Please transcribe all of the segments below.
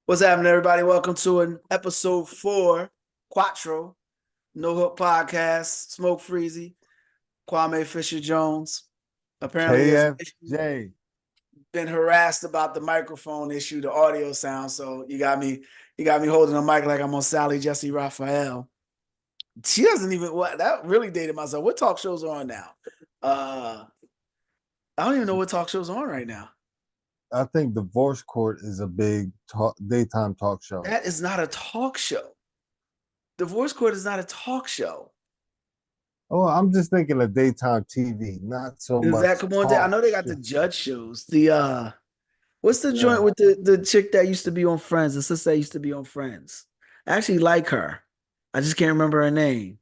What's happening, everybody? Welcome to an episode 4, Quattro, No Hook Podcast, Smoke Freezy, Kwame Fisher Jones. Apparently, there's an issue, KFJ. been harassed about the microphone issue, the audio sound. So you got me holding the mic like I'm on Sally Jesse Raphael. She doesn't even what that really dated myself. What talk shows are on now? I don't even know what talk shows are on right now. I think Divorce Court is a big daytime talk show. That is not a talk show. Divorce Court is not a talk show. Oh, I'm just thinking of daytime TV, not so Does much that come on? I talk know they got the show. judge shows. The what's the Yeah. joint with the chick that used to be on Friends? The sister that used to be on Friends. I actually like her. I just can't remember her name.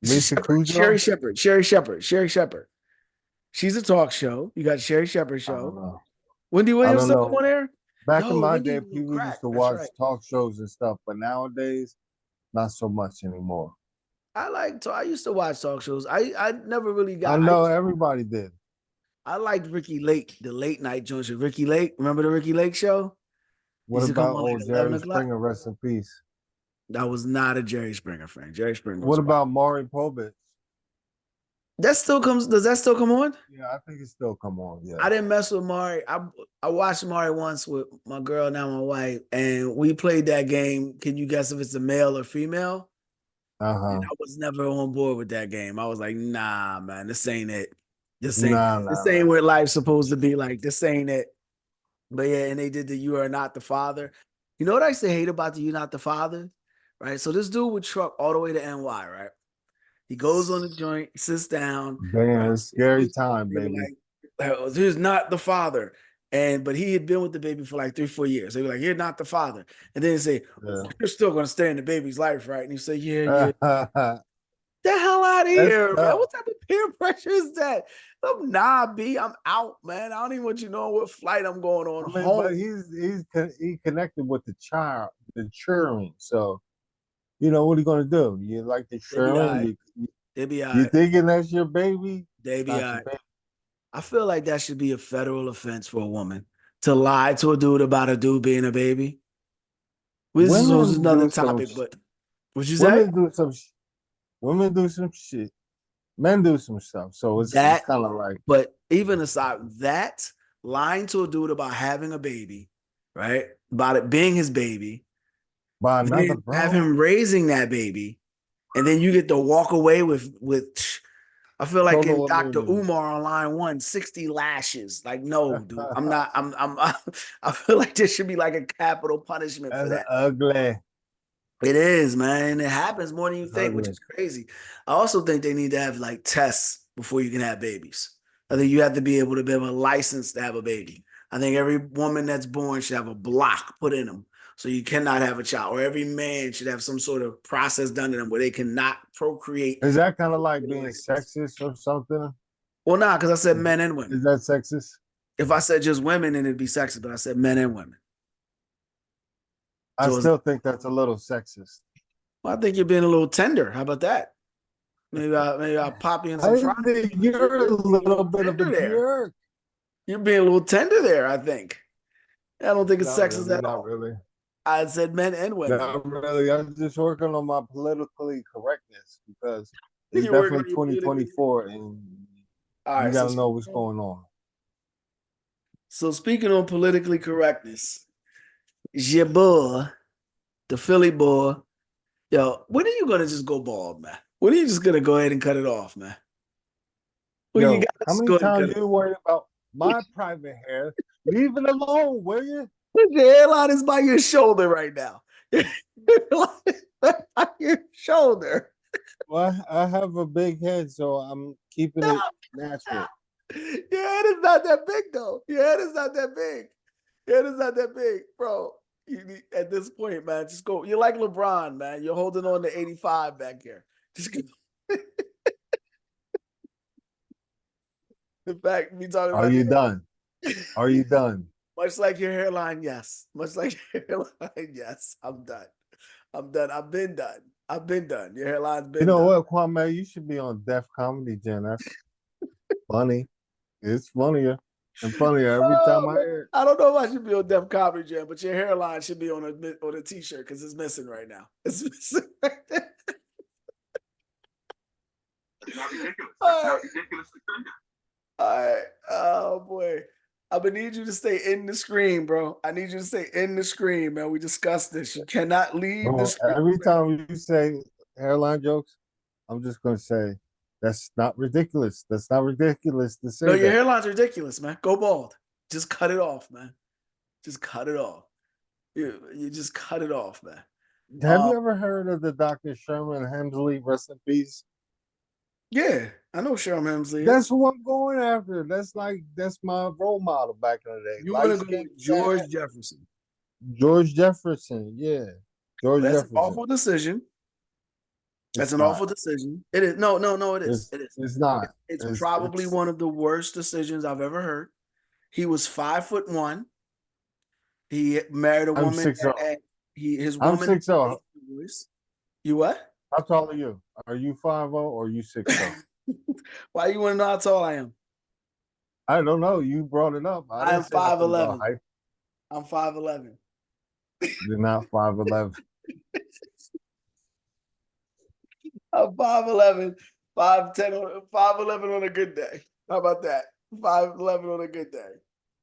Lisa Sherry Kudrow? Shepherd. Sherry Shepherd. She's a talk show. You got Sherry Shepherd I don't show. know. Wendy I Williams don't still come know. on there? Back in Yo, my Wendy day, was people used crack. to That's watch right. talk shows and stuff, but nowadays, not so much anymore. I used to watch talk shows. I never really I got. know everybody did. I liked Ricky Lake, the late night joints with Ricky Lake. Remember the Ricky Lake show? He What used to come about on like old 11 Jerry o'clock. Springer? Rest in peace. That was not a Jerry Springer fan. Jerry Springer What was wild. about Maury Povich? That still comes. Does that still come on? Yeah, I think it still come on. Yeah. I didn't mess with Mari. I watched Mari once with my girl, now my wife, and we played that game. Can you guess if it's a male or female? And Uh-huh. I was never on board with that game. I was like, nah, man, this ain't it. Nah, This nah, ain't nah. what life's supposed to be like. This ain't it. But yeah, and they did the "You Are Not the Father." You know what I used to hate about the "You Not the Father"? Right. So this dude would truck all the way to NY, right? He goes on the joint, sits down, right? Damn, it's scary time, They were baby. oh, "He's not the father." But he had been with the baby for like 3, 4 years. They were like, "You're not the father." And then they say, Yeah. "You're still gonna stay in the baby's life, right?" And you say, "Yeah, yeah." That's The hell out of here, man. tough. What type of peer pressure is that? Nah, B, I'm out, man. I don't even want you knowing what flight I'm going on I mean, but home. he connected with the child, the children. So what are you gonna do? You like the They be all children? right. You They be all you right. thinking that's your baby? They It's be not all your right. baby. I feel like that should be a federal offense for a woman to lie to a dude about a dude being a baby. This is Women another do some. topic, but what you say? Women do some. Women do some shit. Men do some stuff. So it's That, kind of like but even aside that, lying to a dude about having a baby, right? About it being his baby, by another then have bro. him raising that baby, and then you get to walk away with. I feel like Don't know in what Dr. movie. Umar on line 1, 60 lashes. Like, no, dude, I'm not. I feel like there should be like a capital punishment for That's that. ugly. It is, man. It happens more than you It's think, which ugly. is crazy. I also think they need to have like tests before you can have babies. I think you have to be able to have a license to have a baby. I think every woman that's born should have a block put in them. So you cannot have a child, or every man should have some sort of process done to them where they cannot procreate. Is that kind of like being sexist or something? Well, nah, because I said Is, men and is women. that sexist? If I said just women, then it'd be sexist, but I said men and women. I So still think that's a little sexist. well, I think you're being a little tender. How about that? Maybe I'll pop you in some I fries. think you're a You're being a little little bit of a tender there. jerk. You're being a little tender there, I think. I don't think it's Not sexist really, at not all. really. I said men and women. Not really. I'm just working on my politically correctness because it's You're working definitely on your politically. 2024 and All you right. got to know what's going on. So speaking on politically correctness, your boy, the Philly boy, yo, when are you gonna just go bald, man? When are you just gonna go ahead and cut it off, man? When you Yo, gotta how just many go ahead and times cut it you worried about my private hair? Leave it alone, will you? Your hairline is by your shoulder right now. Your hairline is by your shoulder. Well, I have a big head, so I'm keeping No, it natural. your head is not that big, though. Your head is not that big. Your head is not that big, bro. At this point, man, just go. You're like LeBron, man. You're holding on to 85 back here. Just go. In fact, me talking Are about you your done? Are you done? much like your hairline, yes. Much like your hairline, yes. I'm done. I'm done. I've been done. I've been done. Your hairline's You been know done. what, Kwame? You should be on Def Comedy Jam. That's funny. It's funnier. And funny, every Oh, time I man. hear, I don't know if I should be on Def Comedy Jam, but your hairline should be on a t-shirt because it's missing right now. It's missing right there. That's not ridiculous. All That's right. not ridiculous to say. All right. Oh boy. I'm gonna need you to stay in the screen, bro. I need you to stay in the screen, man. We discussed this. You cannot leave the bro, screen. every time you say hairline jokes, I'm just gonna say that's not ridiculous. That's not ridiculous to No, say your that. hairline's ridiculous, man. Go bald. Just cut it off, man. Just cut it off. You just cut it off, man. Have you ever heard of the Dr. Sherman Hemsley, rest in peace? Yeah, I know Sherman Hemsley That's is. who I'm going after. That's my role model back in the day. You want Light to go skin, with George Jefferson. George Jefferson. Yeah, George That's an Jefferson. awful decision. That's It's an not. awful decision. It is. No, it is. It's It is. it's not. It's It's probably it's one of the worst decisions I've ever heard. He was 5'1". He married a I'm woman six that oh. had his I'm woman six had oh. voice. You what? How tall are you? Are you 5'0" or are you 6'0"? Why you want to know how tall I am? I don't know. You brought it up. I I am didn't say nothing about 5'11". height. I'm 5'11". You're not 5'11". I'm 5'11", 5'10", 5'11" on a good day. How about that? 5'11" on a good day.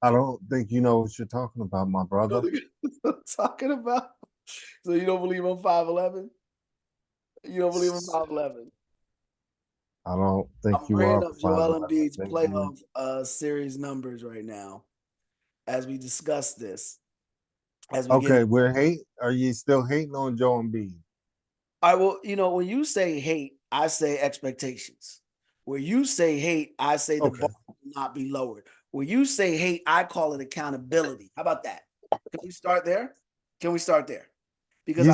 I don't think you know what you're talking about, my You know brother. what I'm talking about? So you don't believe I'm 5'11"? You don't believe I'm 5'11"? I don't think I'm you bringing are up Joel 5'11". Embiid's playoff series numbers right now as we discuss this. As we get Okay, it. we're hate. Are you still hating on Joe Embiid? I will, when you say hate, I say expectations. Where you say hate, I say the Okay. bar will not be lowered. Where you say hate, I call it accountability. How about that? Can we start there? Can we start there? Because You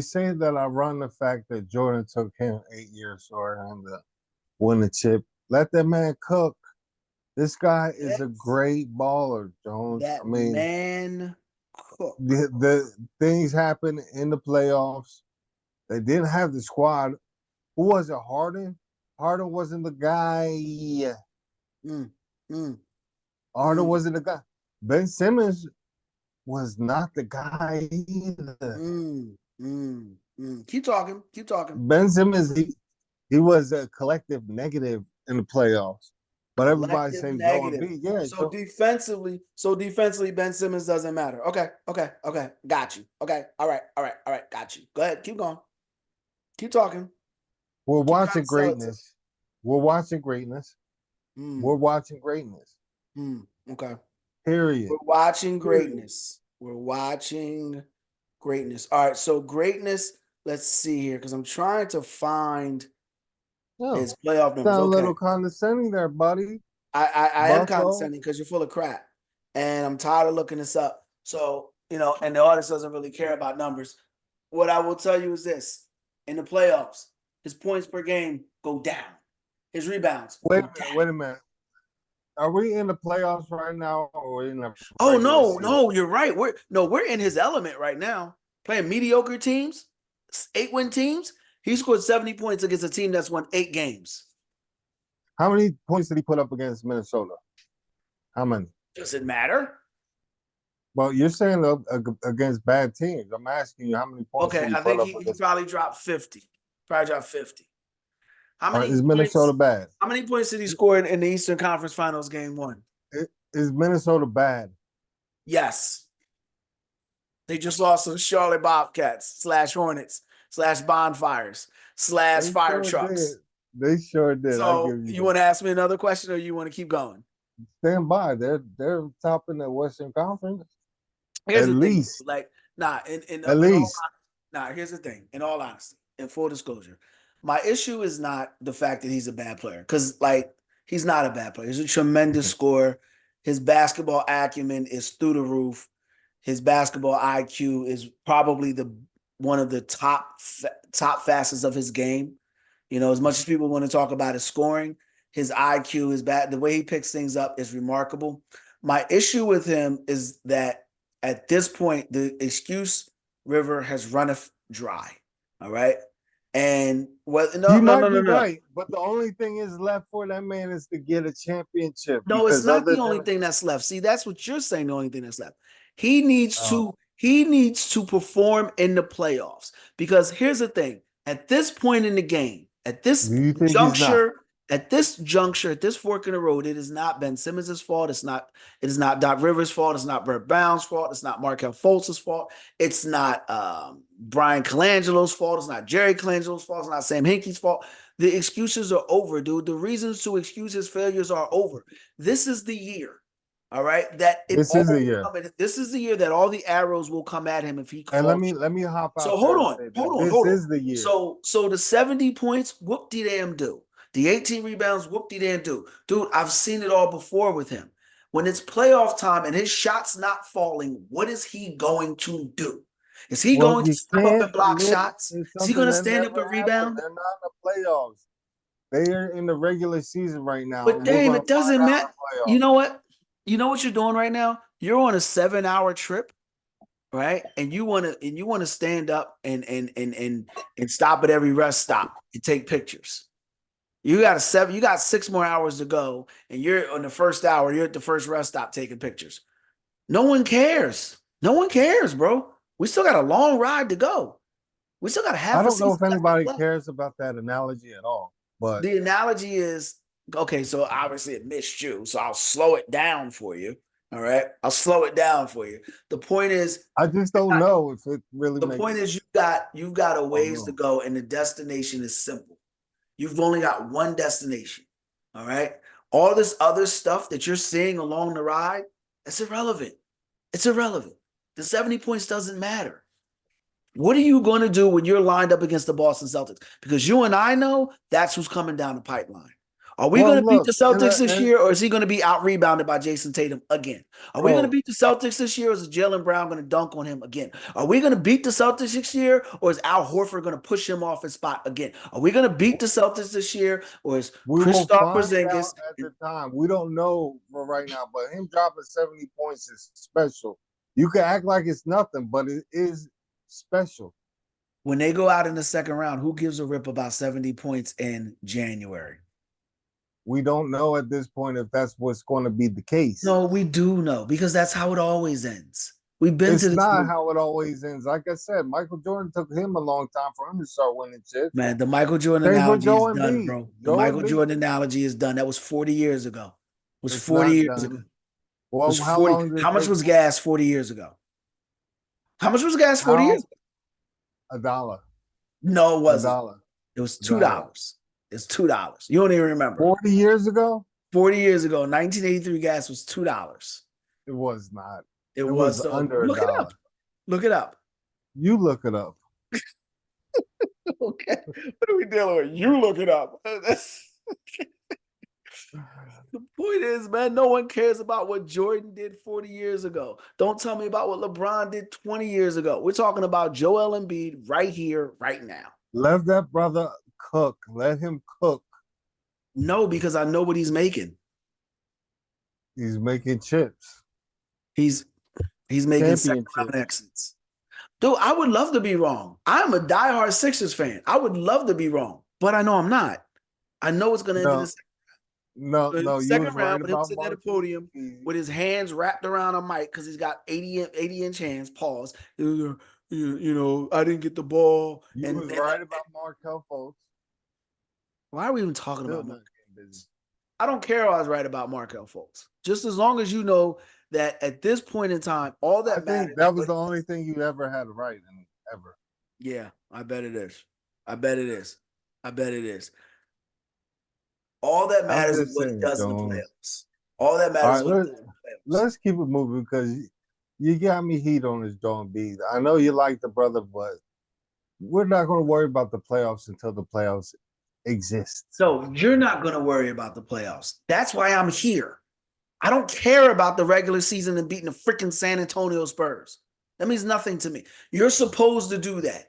say that I run the fact that Jordan took him 8 years for him to win the chip. Let that man cook. This guy is a yes, great baller, Jones. I that mean, man cook. the things happen in the playoffs. They didn't have the squad. Who was it? Harden? Harden wasn't the guy. Mm, mm, Harden mm, wasn't the guy. Ben Simmons was not the guy either. Keep talking. Keep talking. Ben Simmons, he was a collective negative in the playoffs. But everybody Collective saying Joe negative. Embiid, yeah, So defensively, Ben Simmons doesn't matter. Okay. Got you. Okay. All right. Got you. Go ahead. Keep going. Keep talking. we're Keep trying watching to sell it to greatness. We're watching greatness. me. We're watching greatness. Okay. Period. We're watching Period. greatness. We're watching greatness. All right. So greatness, let's see here, because I'm trying to find No, his playoff numbers. sound a Okay. little condescending there, buddy. I am Bucko. condescending because you're full of crap. And I'm tired of looking this up. So, and the audience doesn't really care about numbers. What I will tell you is this: in the playoffs, his points per game go down. His rebounds Wait a go minute. down. Wait a minute. Are we in the playoffs right now, or we in the Oh regular no, season? no, you're right. We're in his element right now. Playing mediocre teams, 8-win teams. He scored 70 points against a team that's won 8 games. How many points did he put up against Minnesota? How many? Does it matter? Well, you're saying against bad teams. I'm asking you how many points Okay, did he I put think up he against? probably dropped 50. Probably dropped 50. How many Is Minnesota points? bad? How many points did he score in the Eastern Conference Finals game 1? Is Minnesota bad? Yes. They just lost to the Charlotte Bobcats / Hornets / Bonfires / They Fire sure did. Trucks. They sure did. I So give you you that. want to ask me another question or you want to keep going? Stand by. They're top in the Western Conference. Here's At the thing. least. Like, nah, in At all least. nah, here's the thing. In all honesty, in full disclosure, my issue is not the fact that he's a bad player. Because he's not a bad player. He's a tremendous scorer. His basketball acumen is through the roof. His basketball IQ is probably the one of the top facets of his game. As much as people want to talk about his scoring, his IQ, his the way he picks things up is remarkable. My issue with him is that at this point, the excuse river has runneth dry. All right. And what? He No, no, might no, be no, no. right, but the only thing is left for that man is to get a championship. No, it's Because not other the only than thing that's left. See, that's what you're saying. The only thing that's left. He needs oh, to. He needs to perform in the playoffs because here's the thing. At this point in the game, do you think he's not? at this fork in the road, it is not Ben Simmons' fault. It's not. It is not Doc Rivers' fault. It's not Brett Brown's fault. It's not Markel Fultz's fault. It's not Brian Colangelo's fault. It's not Jerry Colangelo's fault. It's not Sam Hinkie's fault. The excuses are over, dude. The reasons to excuse his failures are over. This is the year, all right, that it This all is the year. this is the year that all the arrows will come at him if he And falls. let me hop So out hold there and on, say hold that on, this hold on. is the year. So the 70 points, whoop-de-damn do. The 18 rebounds, whoop-de-damn do. Dude, I've seen it all before with him. When it's playoff time and his shot's not falling, what is he going to do? Is he Well, going to you step up can't and block admit shots? it's Is he something going to that stand up never and happened. rebound? They're not in the playoffs. They are in the regular season right now, But and we're Dame, going it to find doesn't out in matter. the You playoffs. know what? You know what you're doing right now? You're on a 7-hour trip, right? And you want to stand up and stop at every rest stop and take pictures. You got 6 more hours to go, and you're on the first hour, you're at the first rest stop taking pictures. No one cares. No one cares, bro. We still got a long ride to go. We still got I half a don't know season if left to anybody play. cares about that analogy at all, but The analogy is okay, so obviously it missed you, so I'll slow it down for you. All right. I'll slow it down for you. The point is, I just don't know if it really the makes point is sense. you've got a I don't ways to know. go, and the destination is simple. You've only got one destination. All right. All this other stuff that you're seeing along the ride, it's irrelevant. It's irrelevant. The 70 points doesn't matter. What are you going to do when you're lined up against the Boston Celtics? Because you and I know that's who's coming down the pipeline. Are we Well, going to beat look, the Celtics this and year, or is he going to be out rebounded by Jason Tatum again? Are we going to bro, beat the Celtics this year, or is Jalen Brown going to dunk on him again? Are we going to beat the Celtics this year, or is Al Horford going to push him off his spot again? Are we going to beat the Celtics this year, or is we will Kristaps find out Porzingis? at the time. We don't know for right now, but him dropping 70 points is special. You can act like it's nothing, but it is special. When they go out in the second round, who gives a rip about 70 points in January? We don't know at this point if that's what's going to be the case. No, we do know because that's how it always ends. We've been to It's this not movie. how it always ends. Like I said, Michael Jordan took him a long time for him to start winning chips. Man, the Michael Jordan Same for analogy is Joe done, Embiid. bro. The Joe Michael Embiid, Jordan analogy is done. That was 40 years ago. It was it's 40 not years ago. done. It was Well, how 40. long did How it much take? was gas 40 years ago? How much was gas 40 years How? ago? $1. No, it A wasn't. dollar. It was A dollar. $2. It's $2. You don't even remember. 40 years ago? 40 years ago, 1983 gas was $2. It was not. It It was was so under a look it up. dollar. Look it up. You look it up. Okay. What are we dealing with? You look it up. The point is, man, no one cares about what Jordan did 40 years ago. Don't tell me about what LeBron did 20 years ago. We're talking about Joel Embiid right here, right now. Let that brother cook. Let him cook. No, because I know what he's making. He's making chips. He's making second Championship. round exits. Dude, I would love to be wrong. I'm a diehard Sixers fan. I would love to be wrong, but I know I'm not. I know it's going to end in the No, you second was round right with him about sitting at the Marcus. podium with his hands wrapped around a mic because he's got 80-inch hands. Pause. You know, I didn't get the ball. You was right about Markel Fultz. Why are we even talking Still about not Markel getting busy. Fultz? I don't care if I was right about Markel Fultz. Just as long as you know that at this point in time, all I that matters. think that was the only thing you ever had right in ever. Yeah, I bet it is. I bet it is. I bet it is. All that I'm matters is just what he saying, does in the Jones. playoffs. All that All matters is right, what he does in the playoffs. let's keep it moving because you got me heat on this Joe Embiid. I know you like the brother, but we're not going to worry about the playoffs until the playoffs exist. So you're not going to worry about the playoffs. That's why I'm here. I don't care about the regular season and beating the freaking San Antonio Spurs. That means nothing to me. You're supposed to do that.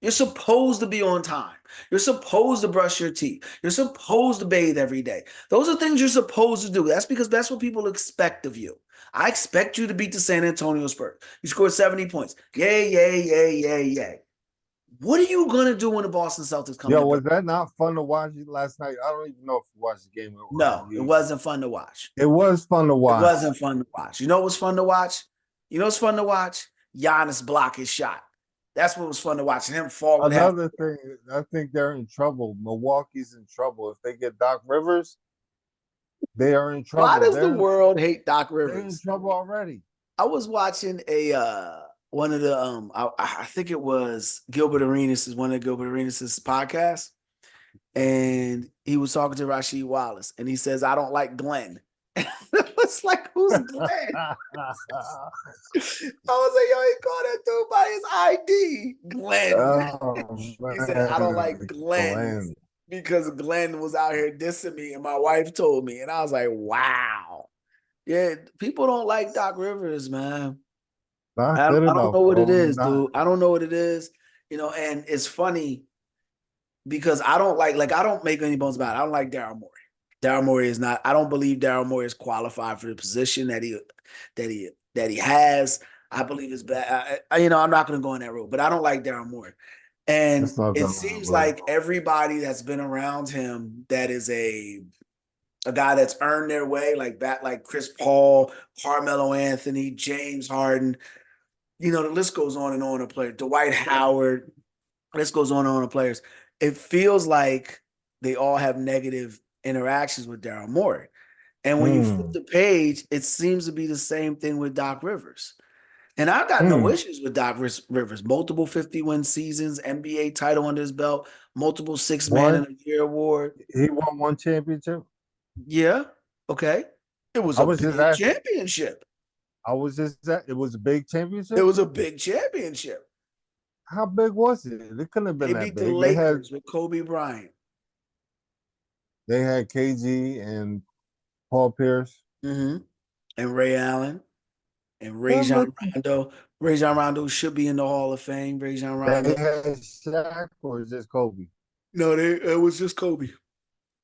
You're supposed to be on time. You're supposed to brush your teeth. You're supposed to bathe every day. Those are things you're supposed to do. That's because that's what people expect of you. I expect you to beat the San Antonio Spurs. You scored 70 points. Yay, yay, yay, yay, yay. What are you gonna do when the Boston Celtics come Yo, to was Brooklyn? that not fun to watch last night? I don't even know if you watched the game or No, it you. wasn't fun to watch. It was fun to It watch. wasn't fun to watch. You know what was fun to watch? You know what's fun to watch? Giannis block his shot. That's what was fun to watch. And him falling half. Another thing, I think they're in trouble. Milwaukee's in trouble. If they get Doc Rivers, they are in Why trouble. does the world hate Doc They're in Rivers? trouble already. I was watching a one of the I think it was Gilbert Arenas is one of Gilbert Arenas' podcasts, and he was talking to Rasheed Wallace, and he says, "I don't like Glenn." It's like, who's Glenn? I was like, yo, he called that dude by his ID, Glenn. Oh He said, I don't like man, Glenn Glenn. because Glenn was out here dissing me, and my wife told me, and I was like, wow. Yeah, people don't like Doc Rivers, man. Not I good don't enough, know what it bro. is, Not. dude. I don't know what it is, and it's funny because I don't I don't make any bones about it. I don't like Daryl Morey. Daryl Morey is not, I don't believe Daryl Morey is qualified for the position that he has. I believe it's bad. I'm not going to go in that road, but I don't like Daryl Morey. And It's not it gonna seems work. like everybody that's been around him that is a guy that's earned their way, like Chris Paul, Carmelo Anthony, James Harden. The list goes on and on of players. Dwight Howard. List goes on and on of players. It feels like they all have negative interactions with Daryl Morey. And when you flip Mm, the page, it seems to be the same thing with Doc Rivers. And I've got no mm. issues with Doc Rivers. Multiple 50-win seasons, NBA title under his belt, multiple six-man What? of the year award. He won one championship? Yeah, okay. It was I a was just big asking. championship. I was just that it was a big It championship. was a big championship. How big was it? It couldn't have been They that beat the big. Lakers with Kobe Bryant. They had KG and Paul Pierce. Mm-hmm. And Ray Allen and That Rajon looked, Rondo. Rajon Rondo should be in the Hall of Fame. Rajon they Rondo. had Shaq or just Kobe? No, it was just Kobe.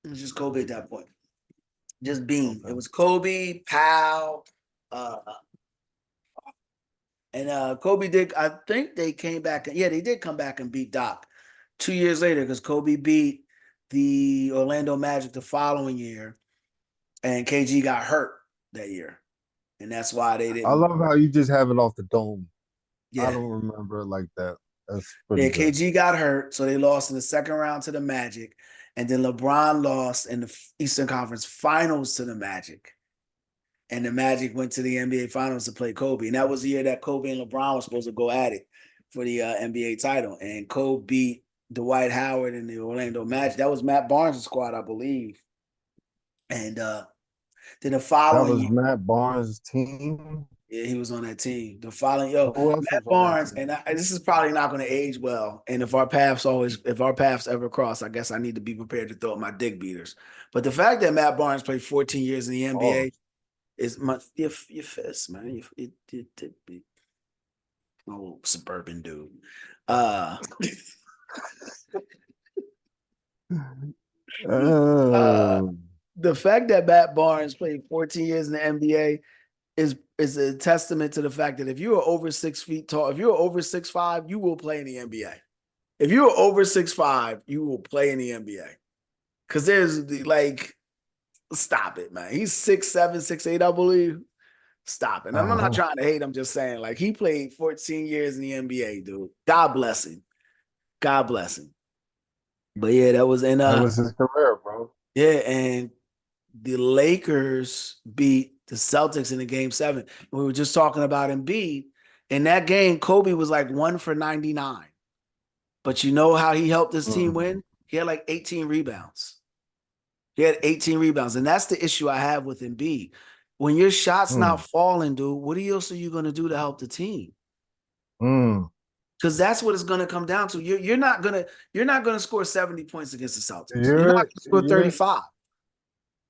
It was just Kobe at that point. Just Bean. It Okay. was Kobe, Powell, uh, and Kobe did. I think they came back. Yeah, they did come back and beat Doc 2 years later because Kobe beat the Orlando Magic the following year, and KG got hurt that year, and that's why they I didn't. love how you just have it off the dome. I Yeah, don't remember it like that. That's yeah. pretty good. KG got hurt, so they lost in the second round to the Magic, and then LeBron lost in the Eastern Conference Finals to the Magic. And the Magic went to the NBA Finals to play Kobe. And that was the year that Kobe and LeBron were supposed to go at it for the NBA title. And Kobe beat Dwight Howard and the Orlando Magic. That was Matt Barnes' squad, I believe. And then the That following was year, Matt Barnes' team. yeah, he was on that team. The following, Who else Matt was on that Barnes, team? and this is probably not going to age well. And if our paths ever cross, I guess I need to be prepared to throw up my dick beaters. But the fact that Matt Barnes played 14 years in the Oh, NBA is your fist, man. You little suburban dude. Uh, uh, oh. the fact that Matt Barnes played 14 years in the NBA is a testament to the fact that if you are over 6 feet tall, if you're over 6'5", you will play in the NBA. If you're over 6'5", you will play in the NBA. Because stop it, man. He's 6'7", 6'8", I believe. Stop it. And I'm not Uh-huh. trying to hate. I'm just saying, he played 14 years in the NBA, dude. God bless him. God bless him. But yeah, that was in That was his career, bro. yeah, and the Lakers beat the Celtics in the game 7. We were just talking about Embiid. In that game, Kobe was like 1 for 99. But you know how he helped his team Mm. win? He had like 18 rebounds. He had 18 rebounds. And that's the issue I have with Embiid. When your shot's not Mm. falling, dude, what else are you going to do to help the team? Mm. Because that's what it's going to come down to. You're not gonna score 70 points against the Celtics. You're not You're going to score you're 35.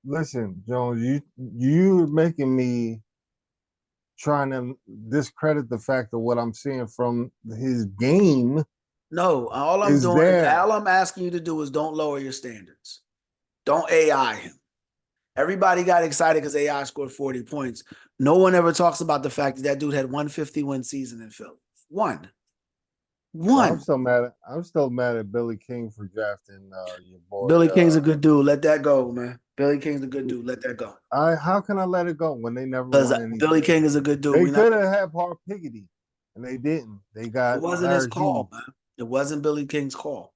listen, Jones, you're making me trying to discredit the fact of what I'm seeing from his game No, is there. all I'm asking you to do is don't lower your standards. Don't AI him. Everybody got excited because AI scored 40 points. No one ever talks about the fact that dude had 150 win season in Philly. One. Well, I'm One. still mad at Billy King for drafting your boy. Billy King's a good dude. Let that go, man. Billy King's a good dude. Let that go. I how can I let it go when they never Because won anything? Billy King is a good dude. They We not. could have had Paul Piggity, and they didn't. They It got wasn't his Larry call, Hughes. man. It wasn't Billy King's call.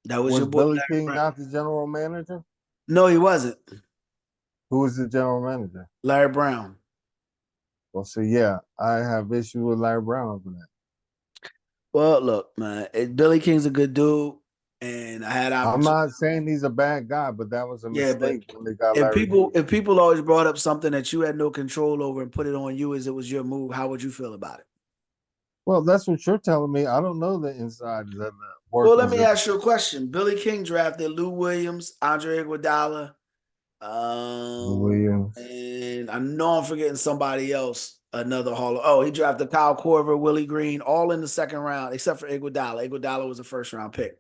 That was your Was boy Billy Larry King Brown. not the general manager? No, he wasn't. Who was the general manager? Larry Brown. Well, so yeah, I have issues with Larry Brown over that. Well, look, man. Billy King's a good dude, and I had I'm opportunity. not saying he's a bad guy, but that was a Yeah, but mistake when they got Larry Hughes. if people always brought up something that you had no control over and put it on you as it was your move, how would you feel about it? Well, that's what you're telling me. I don't know the insides of the Well, let workings me of the ask you a question. Billy King drafted Lou Williams, Andre Iguodala, Williams. and I know I'm forgetting somebody else. Another Hall. Oh, he drafted Kyle Korver, Willie Green, all in the second round, except for Iguodala. Iguodala was a first round pick.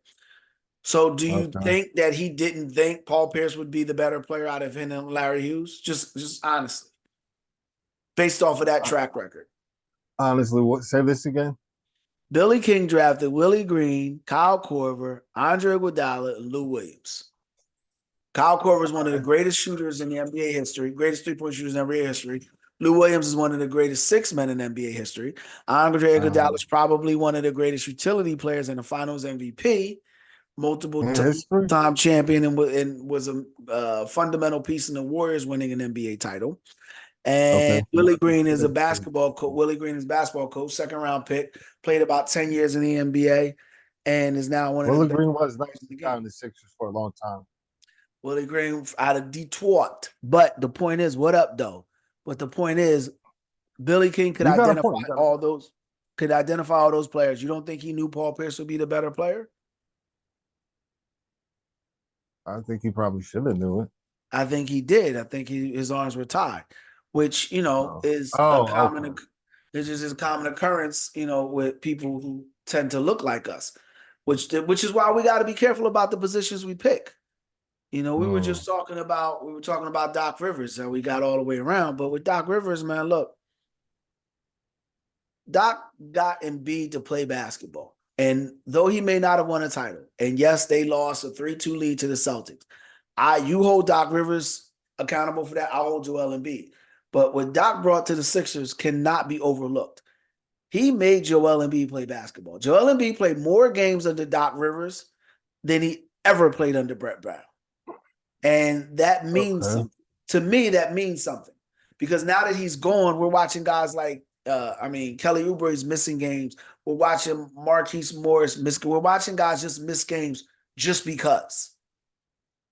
So, do you Okay. think that he didn't think Paul Pierce would be the better player out of him and Larry Hughes? Just honestly, based off of that track record. Honestly, what say this again? Billy King drafted Willie Green, Kyle Korver, Andre Iguodala, and Lou Williams. Kyle Korver is one of the greatest shooters in the NBA history, greatest three-point shooters in NBA history. Lou Williams is one of the greatest six men in NBA history. Andre Iguodala is probably one of the greatest utility players in the Finals MVP, multiple In history? time champion, and was a fundamental piece in the Warriors winning an NBA title. Okay. And Willie Green is a basketball coach. Willie Green is a basketball coach, second round pick, played about 10 years in the NBA, and is now one of the Willie best Green was nice in the guy game. in the Sixers for a long time. Willie Green out of Detroit. But the point is, what up though? But the point is, Billy King You got a point. You got a point. could identify all those players. You don't think he knew Paul Pierce would be the better player? I think he probably should have knew it. I think he did. I think his arms were tied, which Oh, is a oh, common. okay. It's just a common occurrence, with people who tend to look like us, which is why we got to be careful about the positions we pick. We were Hmm. just talking about Doc Rivers, and we got all the way around. But with Doc Rivers, man, look, Doc got Embiid to play basketball. And though he may not have won a title, and yes, they lost a 3-2 lead to the Celtics. You hold Doc Rivers accountable for that. I'll hold Joel Embiid. But what Doc brought to the Sixers cannot be overlooked. He made Joel Embiid play basketball. Joel Embiid played more games under Doc Rivers than he ever played under Brett Brown. And that means Okay. something. To me, that means something. Because now that he's gone, we're watching guys like Kelly Oubre is missing games. We're watching Marquise Morris miss. We're watching guys just miss games just because.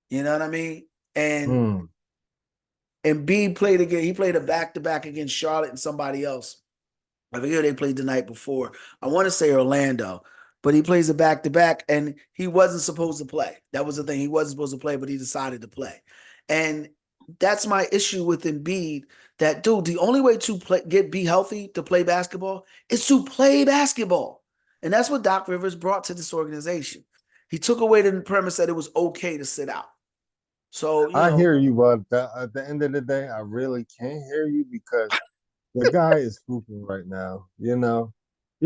You know what I mean? And Hmm. Embiid played again. He played a back-to-back against Charlotte and somebody else. I forget who they played the night before. I want to say Orlando, but he plays a back-to-back, and he wasn't supposed to play. That was the thing. He wasn't supposed to play, but he decided to play. And that's my issue with Embiid. That dude, the only way to be healthy to play basketball is to play basketball, and that's what Doc Rivers brought to this organization. He took away the premise that it was okay to sit out. So I hear you, but at the end of the day, I really can't hear you because the guy is hooping right now. You're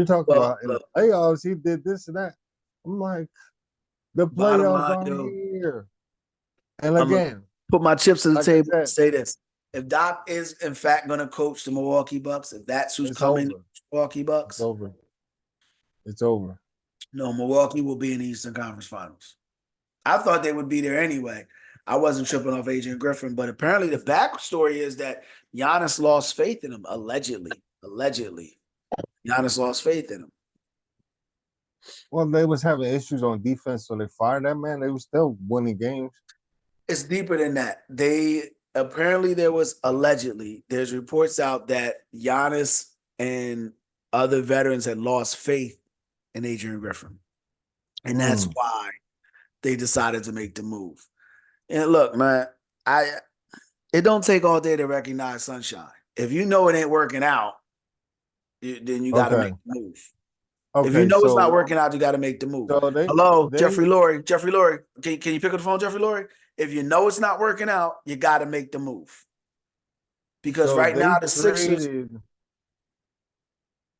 talking well, about in the playoffs, he did this and that. I'm like, the bottom playoffs line, are here. And I'm gonna again, put my chips to the like I table and said, say this. If Doc is in fact going to coach the Milwaukee Bucks, if that's who's it's coming, over. Milwaukee It's Bucks, over. It's over. no, Milwaukee will be in the Eastern Conference Finals. I thought they would be there anyway. I wasn't tripping off Adrian Griffin, but apparently the backstory is that Giannis lost faith in him, allegedly. Allegedly. Giannis lost faith in him. Well, they was having issues on defense, so they fired that man. They were still winning games. It's deeper than that. There's reports out that Giannis and other veterans had lost faith in Adrian Griffin. And that's Hmm. why they decided to make the move. And look, man, it don't take all day to recognize sunshine. If you know it ain't working out, then you got to make Okay. the move. If you Okay. know it's not So working out, you got to make the move. so they Hello, they Jeffrey Lurie. Jeffrey Lurie, can you pick up the phone, Jeffrey Lurie? If you know it's not working out, you got to make the move. Because so right they now the Sixers, traded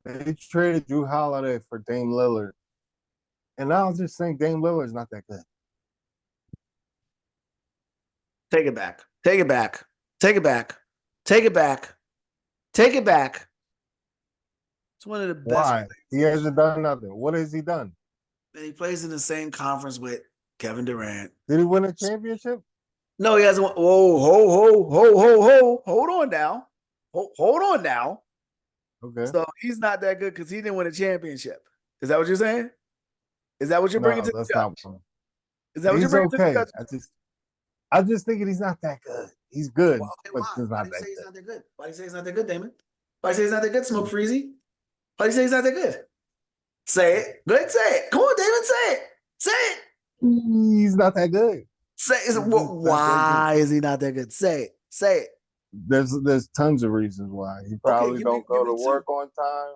They traded Drew Holiday for Dame Lillard. And I don't just think Dame Lillard's not that good. Take it back. Take it back. Take it back. Take it back. Take it back. It's one of the best. Why? He hasn't done nothing. What has he done? And he plays in the same conference with Kevin Durant. Did he win a championship? No, he hasn't. Whoa. Hold on now. Hold on now. Okay. So he's not that good because he didn't win a championship. Is that what you're saying? Is that what you're bringing to the that's judge? not one. Is that what you're He's bringing to the okay. judge? I just thinking he's not that good. He's good, Well, okay, but why? he's Why not do you that say he's good. not that good? Why do you say he's not that good, Damon? Why do you say he's not that good, Smoke Freezy? Why do you say he's not that good? Say it. Go ahead, say it. Come on, Damon, say it. Say it. He's not that good. Say it. He's just not that Why is he not that good? Say it. Say it. There's tons of reasons why. He probably don't go to work on time.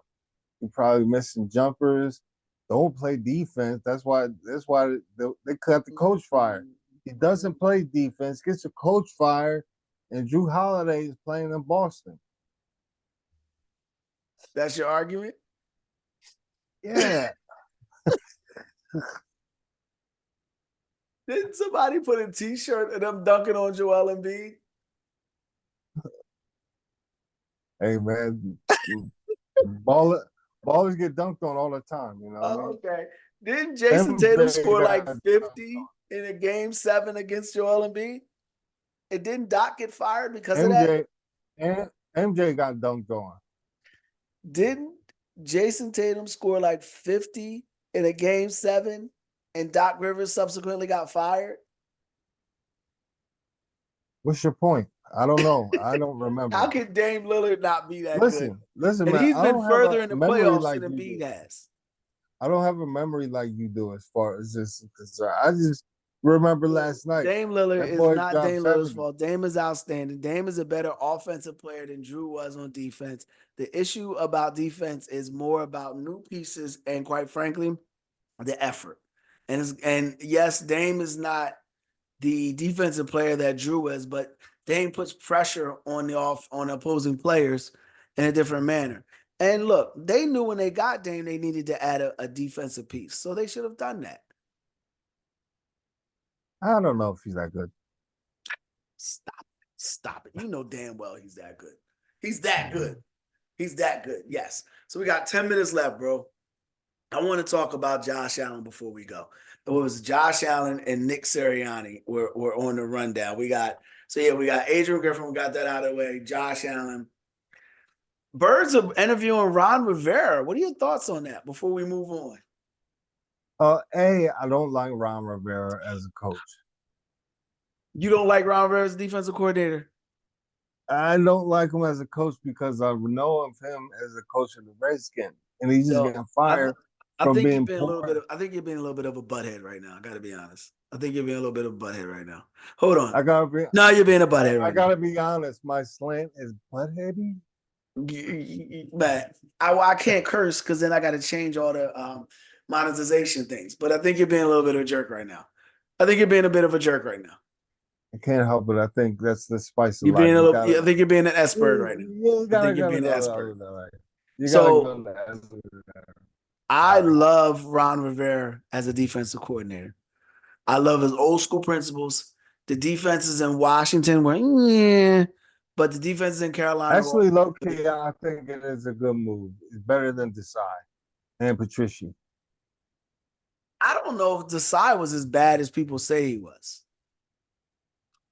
He probably missing jumpers. Don't play defense. That's why they cut the coach fired. He doesn't play defense, gets the coach fired, and Drew Holiday is playing in Boston. That's your argument? Yeah. Didn't somebody put a t-shirt of them dunking on Joel Embiid? Hey man, ballers get dunked on all the time, you know what I mean? Okay. Didn't Jason Tatum score like 50 in a game 7 against Joel Embiid? And didn't Doc get fired because of that? MJ got dunked on. Didn't Jason Tatum score like 50 in a game 7 and Doc Rivers subsequently got fired? What's your point? I don't know. I don't remember. How can Dame Lillard not be that good? Listen, And man. he's been further in the playoffs like than Embiid has. I don't have a memory like you do as far as this is concerned. I just remember last night. Dame Lillard is not Dame Lillard's fault. Dame is outstanding. Dame is a better offensive player than Drew was on defense. The issue about defense is more about new pieces and, quite frankly, the effort. And yes, Dame is not the defensive player that Drew is, but Dame puts pressure on opposing players in a different manner. And look, they knew when they got Dame, they needed to add a defensive piece. So they should have done that. I don't know if he's that good. Stop it. You know damn well he's that good. He's that good. He's that good. Yes. So we got 10 minutes left, bro. I want to talk about Josh Allen before we go. It was Josh Allen and Nick Sirianni were on the rundown. We got Adrian Griffin. We got that out of the way. Josh Allen. Birds are interviewing Ron Rivera. What are your thoughts on that before we move on? I don't like Ron Rivera as a coach. You don't like Ron Rivera as defensive coordinator? I don't like him as a coach because I know of him as a coach of the Redskins, and he's just getting fired. I think you're being a little bit of a butthead right now. I got to be honest. I think you're being a little bit of a butthead right now. Hold on. You're being a butthead right now. I got to be honest. My slant is buttheady. Man, I can't curse because then I got to change all the monetization things. But I think you're being a little bit of a jerk right now. I think you're being a bit of a jerk right now. I can't help it. I think that's the spice of life. I think you're being an S-bird right now. I think you're being an S-bird. I love Ron Rivera as a defensive coordinator. I love his old school principles. The defenses in Washington were, but the defenses in Carolina. Actually, low-key, I think it is a good move. It's better than Desai and Patricia. I don't know if Desai was as bad as people say he was.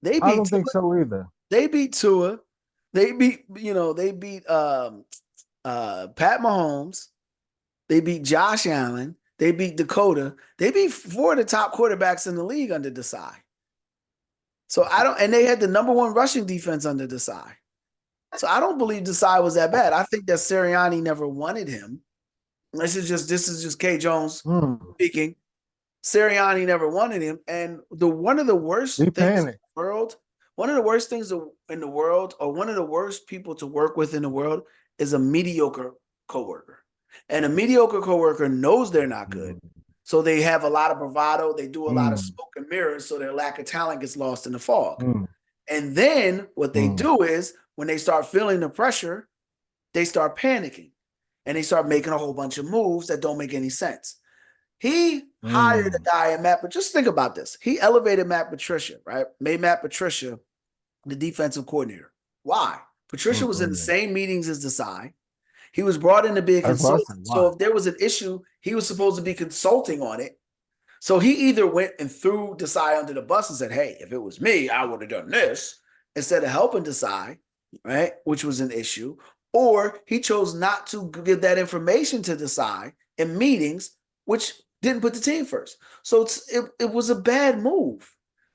I don't think so either. They beat Tua. They beat Pat Mahomes. They beat Josh Allen. They beat Dakota. They beat 4 of the top quarterbacks in the league under Desai. So and they had the number 1 rushing defense under Desai. So I don't believe Desai was that bad. I think that Sirianni never wanted him. This is just K. Jones speaking. Sirianni never wanted him, and one of the worst things in the world, one of the worst things in the world, or one of the worst people to work with in the world is a mediocre coworker. And a mediocre coworker knows they're not good, so they have a lot of bravado. They do a lot of smoke and mirrors, so their lack of talent gets lost in the fog. And then what they do is when they start feeling the pressure, they start panicking. and they start making a whole bunch of moves that don't make any sense. He hired a Mm. guy in Matt, but just think about this. He elevated Matt Patricia, right? Made Matt Patricia the defensive coordinator. Why? Patricia was in the Mm-mm. same meetings as Desai. He was brought in to be a That's what I consultant. said. So Why? if there was an issue, he was supposed to be consulting on it. So he either went and threw Desai under the bus and said, hey, if it was me, I would have done this instead of helping Desai, right? Which was an issue. Or he chose not to give that information to Desai in meetings, which didn't put the team first. So it was a bad move.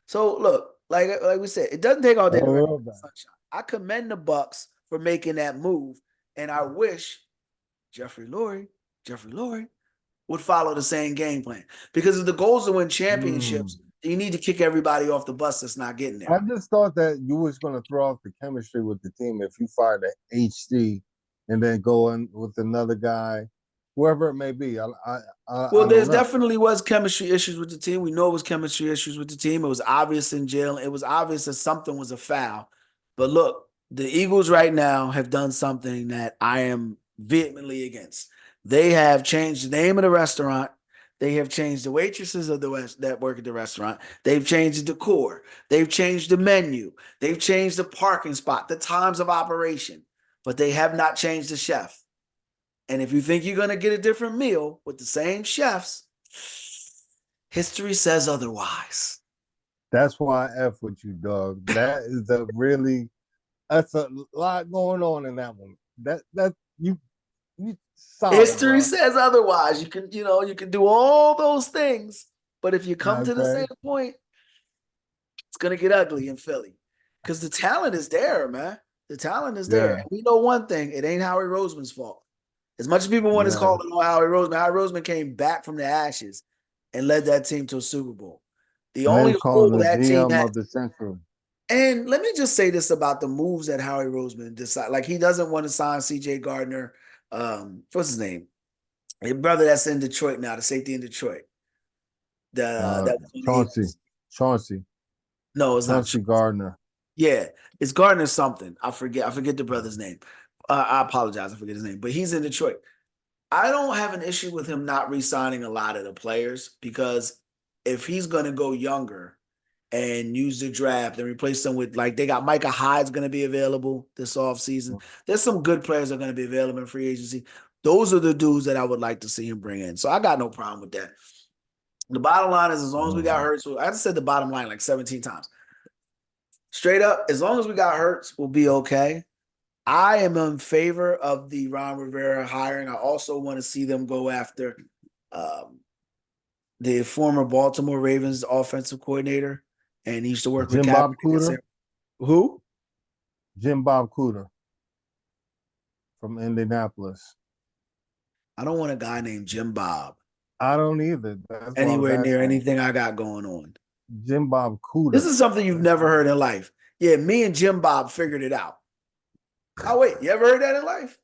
So look, like we said, it doesn't take all day to rain Oh, bad. sunshine. I commend the Bucks for making that move, and I wish Jeffrey Lurie would follow the same game plan. Because if the goal is to win Mm. championships, you need to kick everybody off the bus that's not getting I there. just thought that you was going to throw off the chemistry with the team if you fired the HC and then go in with another guy, whoever it may be. Well, I don't there's know. definitely was chemistry issues with the team. We know it was chemistry issues with the team. It was obvious in jail. It was obvious that something was a foul. But look, the Eagles right now have done something that I am vehemently against. They have changed the name of the restaurant. They have changed the waitresses of the West that work at the restaurant. They've changed the decor. They've changed the menu. They've changed the parking spot, the times of operation, but they have not changed the chef. And if you think you're going to get a different meal with the same chefs, history says otherwise. That's why I F with you, dog. That's a lot going on in that one. That you solid, History bro. says otherwise. You can do all those things, but if you come to the Okay. same point, it's going to get ugly in Philly because the talent is there, man. The talent is there. Yeah. And we know one thing: it ain't Howie Roseman's fault. As much as people want to Yeah. call it on Howie Roseman came back from the ashes and led that team to a Super Bowl. The Now only he's hole calling the that team GM had. of the century. And let me just say this about the moves that Howie Roseman decided. Like he doesn't want to sign C.J. Gardner. What's his name? His brother that's in Detroit now, the safety in Detroit. That was on the Chauncey. Eagles. Chauncey. No, it's not. Chauncey Gardner. Yeah, it's Gardner something. I forget the brother's name. I apologize. I forget his name, but he's in Detroit. I don't have an issue with him not re-signing a lot of the players because if he's going to go younger and use the draft and replace them with like they got Micah Hyde's going to be available this offseason. There's some good players that are going to be available in free agency. Those are the dudes that I would like to see him bring in. So I got no problem with that. The bottom line is as long as we got Hurts, I just said the bottom line like 17 times. Straight up, as long as we got Hurts, we'll be okay. I am in favor of the Ron Rivera hiring. I also want to see them go after the former Baltimore Ravens offensive coordinator, and he used to work with Jim Bob Kaepernick. Cooter. Who? Jim Bob Cooter from Indianapolis. I don't want a guy named Jim Bob I don't either. That's why I was anywhere near asking. anything I got going on. Jim Bob This Cooter. is something you've never heard in life. Yeah, me and Jim Bob figured it out. Oh, wait, you ever heard that in life?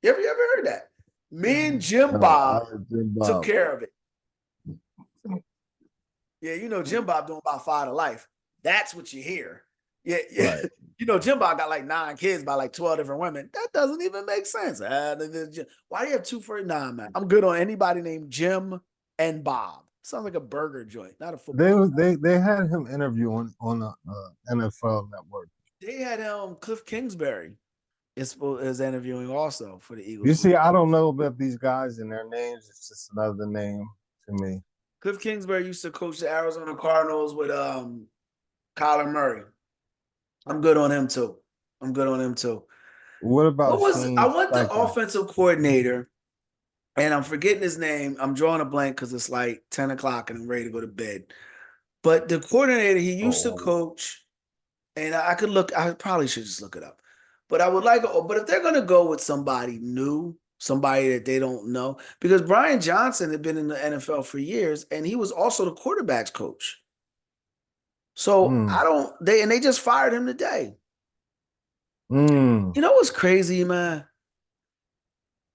You ever heard that? Me and Jim Bob Jim took Bob. care of it. Yeah, Jim Bob doing about 5 to life. That's what you hear. Yeah. Right. Jim Bob got like 9 kids by like 12 different women. That doesn't even make sense. Why do you have 2 for 9, man? I'm good on anybody named Jim and Bob. Sounds like a burger joint, not a football. They had him interview on the NFL Network. They had Cliff Kingsbury is interviewing also for the Eagles. You see, I don't know about these guys and their names. It's just another name to me. Cliff Kingsbury used to coach the Arizona Cardinals with Kyler Murray. I'm good on him too. What about I Shane want the Steichen? offensive coordinator, and I'm forgetting his name. I'm drawing a blank because it's like 10 o'clock and I'm ready to go to bed. But the coordinator, he used to coach, and I probably should just look it up. But but if they're going to go with somebody new, somebody that they don't know, because Brian Johnson had been in the NFL for years, and he was also the quarterback's coach. So they just fired him today. You know what's crazy, man?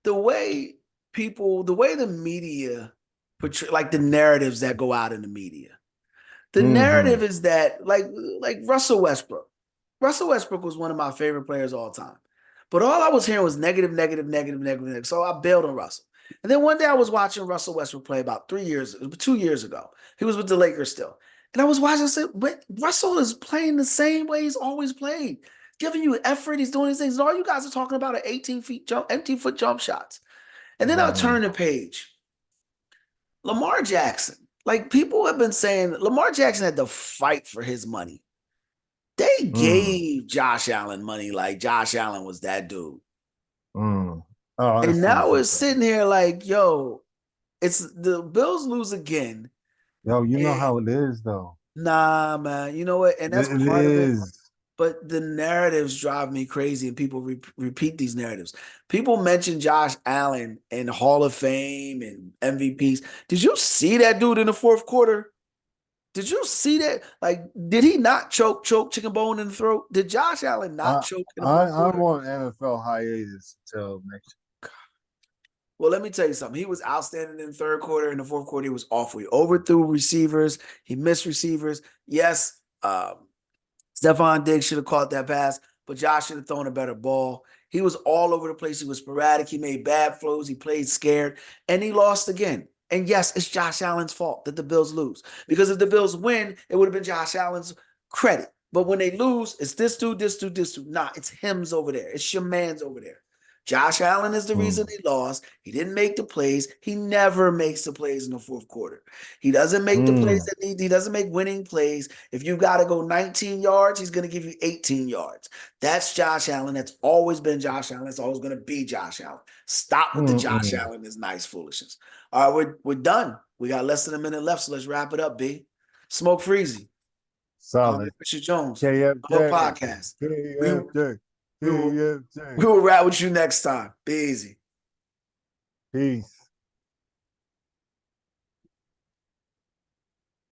The way the media portray, like the narratives that go out in the media. The narrative is that like Russell Westbrook. Russell Westbrook was one of my favorite players of all time. But all I was hearing was negative, negative, negative, negative, negative. So I bailed on Russell. And then one day I was watching Russell Westbrook play about 2 years ago. He was with the Lakers still. And I was watching, I said, but Russell is playing the same way he's always played, giving you effort. He's doing these things. And all you guys are talking about are 18-foot jump shots. And then I'll turn the page. Lamar Jackson. Like, people have been saying Lamar Jackson had to fight for his money. They gave Josh Allen money like Josh Allen was that dude. Oh, and now we're sitting here like, yo, it's the Bills lose again. Yo, you know how it is, though. Nah, man. You know what? And that's it part is. of it. But the narratives drive me crazy, and people repeat these narratives. People mention Josh Allen and Hall of Fame and MVPs. Did you see that dude in the fourth quarter? Did you see that? Like, did he not choke chicken bone in the throat? Did Josh Allen not choke in the fourth quarter? I'm on NFL hiatus until next year. Well, let me tell you something. He was outstanding in the third quarter. In the fourth quarter, he was awful. He overthrew receivers. He missed receivers. Yes, Stephon Diggs should have caught that pass, but Josh should have thrown a better ball. He was all over the place. He was sporadic. He made bad flows. He played scared, and he lost again. And yes, it's Josh Allen's fault that the Bills lose. Because if the Bills win, it would have been Josh Allen's credit. But when they lose, it's this dude, this dude, this dude. Nah, it's him's over there. It's your man's over there. Josh Allen is the reason they lost. He didn't make the plays. He never makes the plays in the fourth quarter. He doesn't make the plays that he doesn't make winning plays. If you got to go 19 yards, he's going to give you 18 yards. That's Josh Allen. That's always been Josh Allen. That's always going to be Josh Allen. Stop with the Josh Allen is nice foolishness. All right, we're done. We got less than a minute left, so let's wrap it up, B. Smoke Freezy. Solid. Richard Jones. KFJ. Podcast. KFJ. We will rap with you next time. Be easy. Peace.